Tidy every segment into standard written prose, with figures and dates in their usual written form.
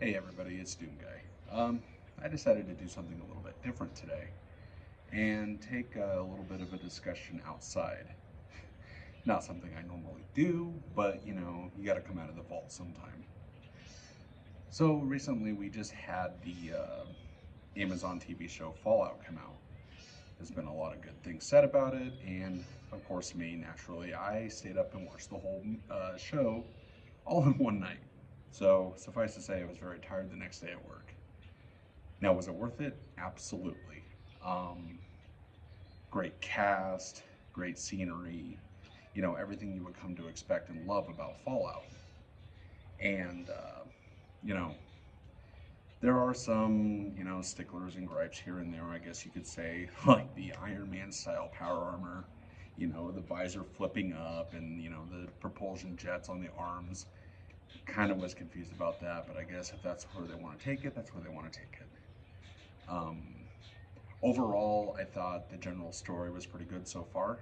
Hey everybody, it's Doom Guy. I decided to do something a little bit different today and take a little bit of a discussion outside. Not something I normally do, but you gotta come out of the vault sometime. So recently we just had the Amazon TV show Fallout come out. There's been a lot of good things said about it, and of course, me, naturally, I stayed up and watched the whole show all in one night. So suffice to say, I was very tired the next day at work. Now, was it worth it? Absolutely. Um, Great cast, great scenery, everything you would come to expect and love about Fallout. And, you know, there are some, sticklers and gripes here and there, I guess you could say, like the Iron Man style power armor, the visor flipping up and, the propulsion jets on the arms. Kind of was confused about that, but I guess if that's where they want to take it, that's where they want to take it. Um, Overall, I thought the general story was pretty good so far.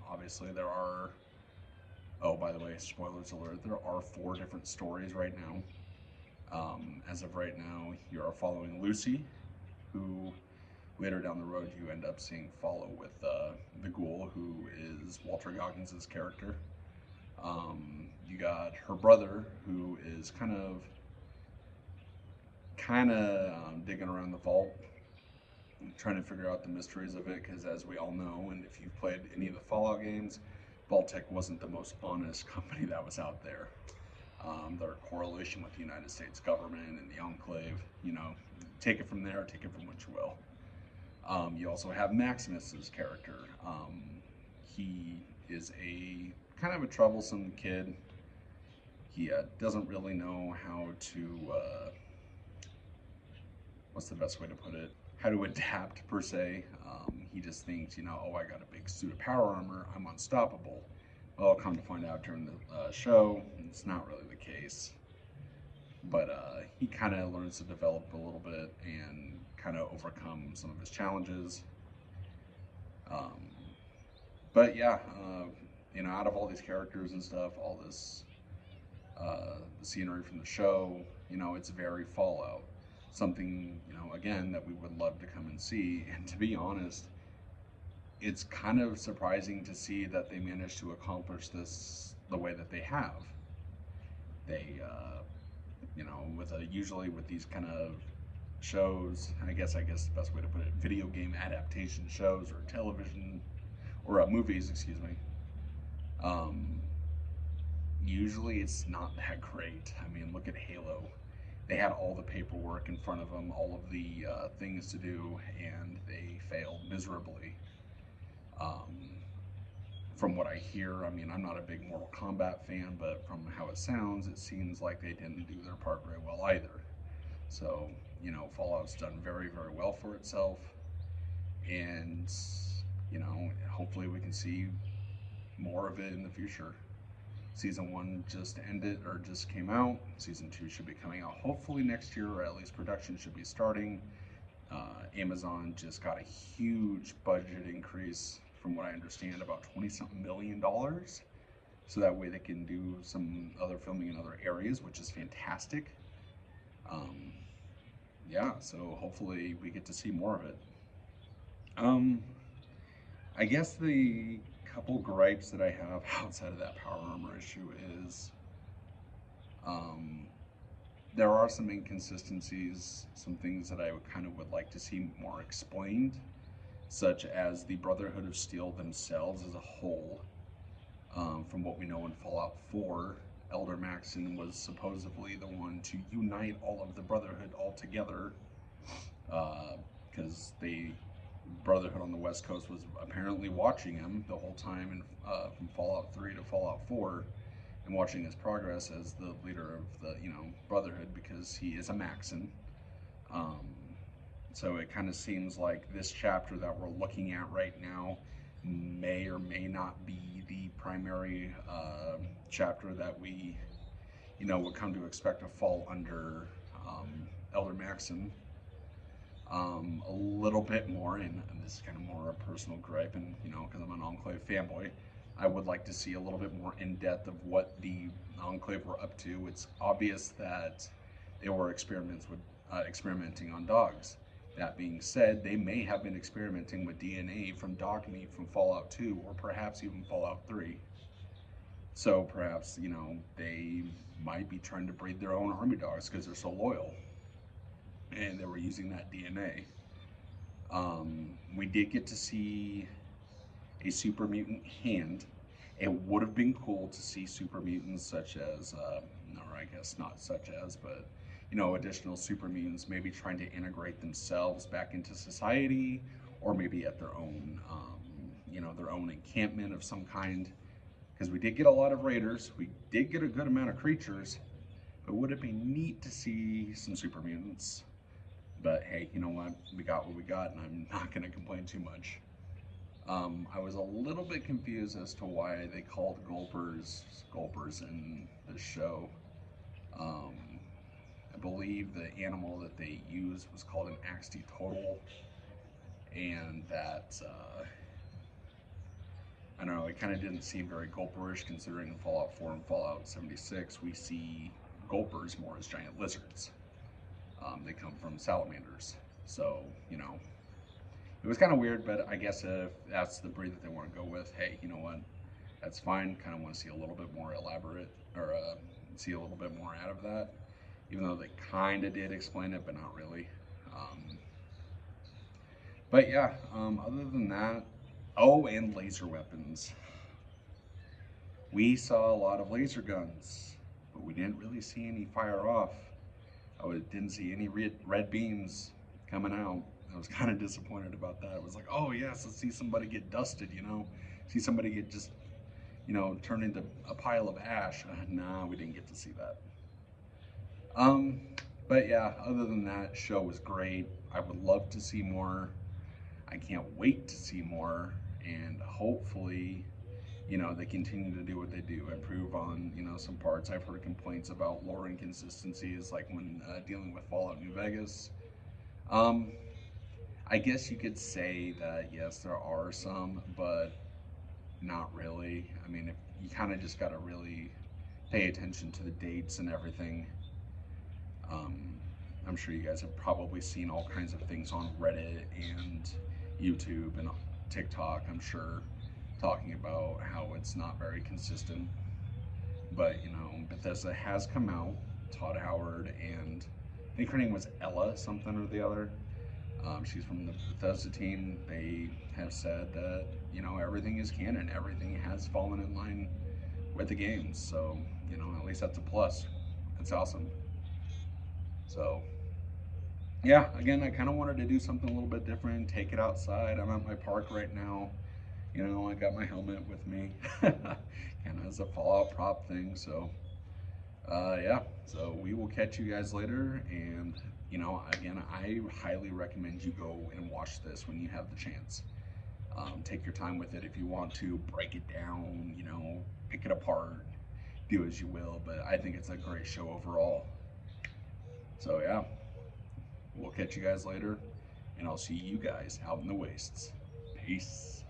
Obviously, there are, oh, by the way, spoilers alert, there are four different stories right now. As of right now, you are following Lucy, who later down the road you end up seeing follow with the ghoul, who is Walter Goggins' character. You got her brother, who is kind of digging around the vault, trying to figure out the mysteries of it, because as we all know, and if you've played any of the Fallout games, Vault-Tec wasn't the most honest company that was out there. Their correlation with the United States government and the Enclave, take it from there, take it from what you will. You also have Maximus's character. He is a kind of a troublesome kid. He doesn't really know how to, what's the best way to put it? How to adapt per se. He just thinks, oh, I got a big suit of power armor, I'm unstoppable. Well, come to find out during the show, it's not really the case. But he kind of learns to develop a little bit and kind of overcome some of his challenges. Um, but yeah, out of all these characters and stuff, all this the scenery from the show, it's very Fallout. Something, again, that we would love to come and see. And to be honest, it's kind of surprising to see that they managed to accomplish this the way that they have. They, with usually with these kind of shows, I guess the best way to put it, video game adaptation shows or television or movies, excuse me. Um, Usually it's not that great. I mean, look at Halo. They had all the paperwork in front of them, all of the things to do, and they failed miserably. Um, from what I hear, I mean, I'm not a big Mortal Kombat fan, but from how it sounds, it seems like they didn't do their part very well either. So, Fallout's done very, very well for itself, and, hopefully we can see more of it in the future. Season one just ended or just came out. Season two should be coming out hopefully next year, or at least production should be starting. Amazon just got a huge budget increase, from what I understand, about 20 something $1 million. So that way they can do some other filming in other areas, which is fantastic. Um, yeah, so hopefully we get to see more of it. Um, I guess the couple gripes that I have outside of that power armor issue is um, there are some inconsistencies, some things that I would like to see more explained, such as the Brotherhood of Steel themselves as a whole. From what we know in Fallout 4, Elder Maxon was supposedly the one to unite all of the Brotherhood all together, because the Brotherhood on the West Coast was apparently watching him the whole time, from Fallout 3 to Fallout 4, and watching his progress as the leader of the Brotherhood, because he is a Maxon. Um, so it kind of seems like this chapter that we're looking at right now may or may not be the primary chapter that we would come to expect to fall under Elder Maxon. A little bit more, and this is kind of more a personal gripe, and because I'm an Enclave fanboy, I would like to see a little bit more in depth of what the Enclave were up to. It's obvious that they were experimenting on dogs. That being said, they may have been experimenting with DNA from dog meat from Fallout 2 or perhaps even Fallout 3. So perhaps, they might be trying to breed their own army dogs because they're so loyal. And they were using that DNA. We did get to see a super mutant hand. It would have been cool to see super mutants such as, or I guess not such as, but additional super mutants maybe trying to integrate themselves back into society, or maybe at their own encampment of some kind. Because we did get a lot of raiders, we did get a good amount of creatures, but would it be neat to see some super mutants? But hey, you know what? We got what we got, and I'm not going to complain too much. I was a little bit confused as to why they called gulpers in the show. Um, I believe the animal that they used was called an axolotl, and that I don't know. It kind of didn't seem very gulperish, considering in Fallout 4 and Fallout 76 we see gulpers more as giant lizards. They come from salamanders, so it was kind of weird. But I guess if that's the breed that they want to go with, hey, you know what? That's fine. Kind of want to see a little bit more elaborate, or see a little bit more out of that, even though they kind of did explain it, but not really. Um, but yeah, other than that, oh, and laser weapons. We saw a lot of laser guns, but we didn't really see any fire off. Didn't see any red beams coming out. I was kind of disappointed about that. I was like, oh yes, let's see somebody get dusted, see somebody get just, turned into a pile of ash. Nah, we didn't get to see that. Um, but yeah, other than that, show was great. I would love to see more. I can't wait to see more, and hopefully, they continue to do what they do, improve on, some parts. I've heard complaints about lore inconsistencies, like when dealing with Fallout New Vegas. Um, I guess you could say that yes, there are some, but not really. I mean, if you kind of just got to really pay attention to the dates and everything. Um, I'm sure you guys have probably seen all kinds of things on Reddit and YouTube and TikTok, I'm sure, talking about how it's not very consistent. But, Bethesda has come out, Todd Howard, and I think her name was Ella something or the other. She's from the Bethesda team. They have said that, everything is canon, everything has fallen in line with the games. So, at least that's a plus. That's awesome. So, yeah, again, I kind of wanted to do something a little bit different, take it outside. I'm at my park right now. I got my helmet with me, kind of as a Fallout prop thing. So, yeah, so we will catch you guys later. And, again, I highly recommend you go and watch this when you have the chance. Take your time with it if you want to, break it down, pick it apart, do as you will. But I think it's a great show overall. So, yeah, we'll catch you guys later, and I'll see you guys out in the wastes. Peace.